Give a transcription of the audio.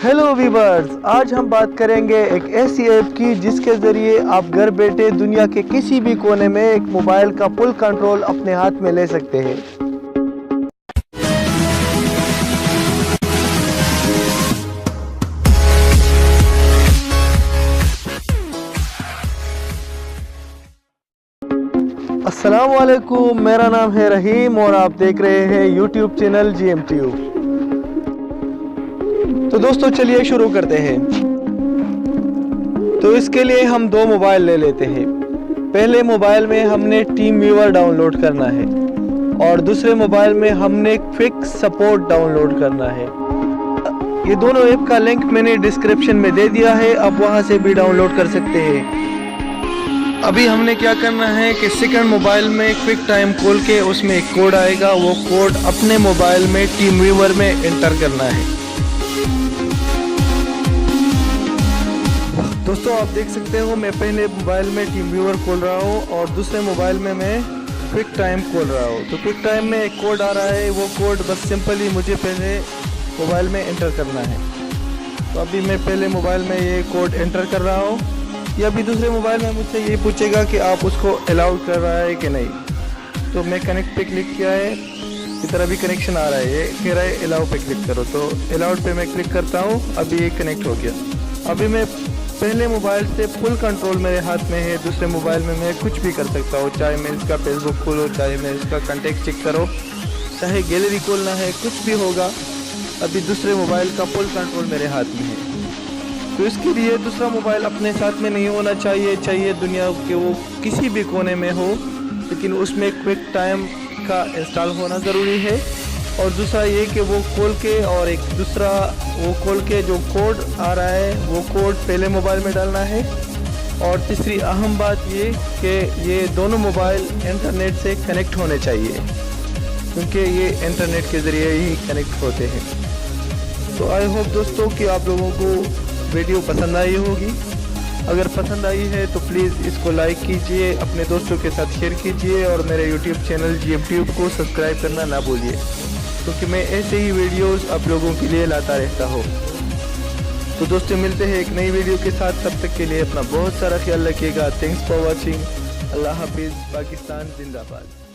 Hello viewers, आज हम बात करेंगे एक ऐसी ऐप की जिसके ज़रिए आप घर बैठे दुनिया के किसी भी कोने में एक मोबाइल का फुल कंट्रोल अपने हाथ में ले सकते हैं। अस्सलाम वालेकुम, मेरा नाम है रहीम और आप देख रहे हैं यूट्यूब चैनल GMTube। तो दोस्तों चलिए शुरू करते हैं। तो इसके लिए हम दो मोबाइल ले लेते हैं। पहले मोबाइल में हमने टीम व्यूअर डाउनलोड करना है और दूसरे मोबाइल में हमने क्विक सपोर्ट डाउनलोड करना है। ये दोनों ऐप का लिंक मैंने डिस्क्रिप्शन में दे दिया है, आप वहां से भी डाउनलोड कर सकते हैं। अभी हमने क्या करना है कि सेकंड मोबाइल में क्विक टाइम खोल के उसमें एक कोड आएगा, वो कोड अपने मोबाइल में टीम व्यूअर में एंटर करना है। दोस्तों आप देख सकते हो मैं पहले मोबाइल में टीम व्यूअर खोल रहा हूँ और दूसरे मोबाइल में मैं क्विक टाइम खोल रहा हूँ। तो क्विक टाइम में एक कोड आ रहा है, वो कोड बस सिंपली मुझे पहले मोबाइल में एंटर करना है। तो अभी मैं पहले मोबाइल में ये कोड एंटर कर रहा हूँ। या अभी दूसरे मोबाइल में मुझसे ये पूछेगा कि आप उसको अलाउड कर रहा है कि नहीं। तो मैं कनेक्ट पे क्लिक किया है, इधर अभी कनेक्शन आ रहा है, ये कह रहा है अलाउ पे क्लिक करो। तो अलाउड पे मैं क्लिक करता हूँ, अभी ये कनेक्ट हो गया। अभी मैं पहले मोबाइल से फुल कंट्रोल मेरे हाथ में है, दूसरे मोबाइल में मैं कुछ भी कर सकता हूँ, चाहे मैं इसका फेसबुक खोलो, चाहे मैं इसका कॉन्टेक्ट चेक करो, चाहे गैलरी खोलना है, कुछ भी होगा। अभी दूसरे मोबाइल का फुल कंट्रोल मेरे हाथ में है। तो इसके लिए दूसरा मोबाइल अपने साथ में नहीं होना चाहिए दुनिया के वो किसी भी कोने में हो, लेकिन उसमें क्विक टाइम का इंस्टॉल होना ज़रूरी है। और दूसरा ये कि वो खोल के और एक दूसरा वो खोल के जो कोड आ रहा है वो कोड पहले मोबाइल में डालना है। और तीसरी अहम बात ये कि ये दोनों मोबाइल इंटरनेट से कनेक्ट होने चाहिए, क्योंकि ये इंटरनेट के ज़रिए ही कनेक्ट होते हैं। तो आई होप दोस्तों कि आप लोगों को वीडियो पसंद आई होगी। अगर पसंद आई है तो प्लीज़ इसको लाइक कीजिए, अपने दोस्तों के साथ शेयर कीजिए और मेरे यूट्यूब चैनल GMTube को सब्सक्राइब करना ना भूलिए, क्योंकि मैं ऐसे ही वीडियोस आप लोगों के लिए लाता रहता हूँ। तो दोस्तों मिलते हैं एक नई वीडियो के साथ, तब तक के लिए अपना बहुत सारा ख्याल रखिएगा। Thanks for watching. अल्लाह हाफिज़। पाकिस्तान जिंदाबाद।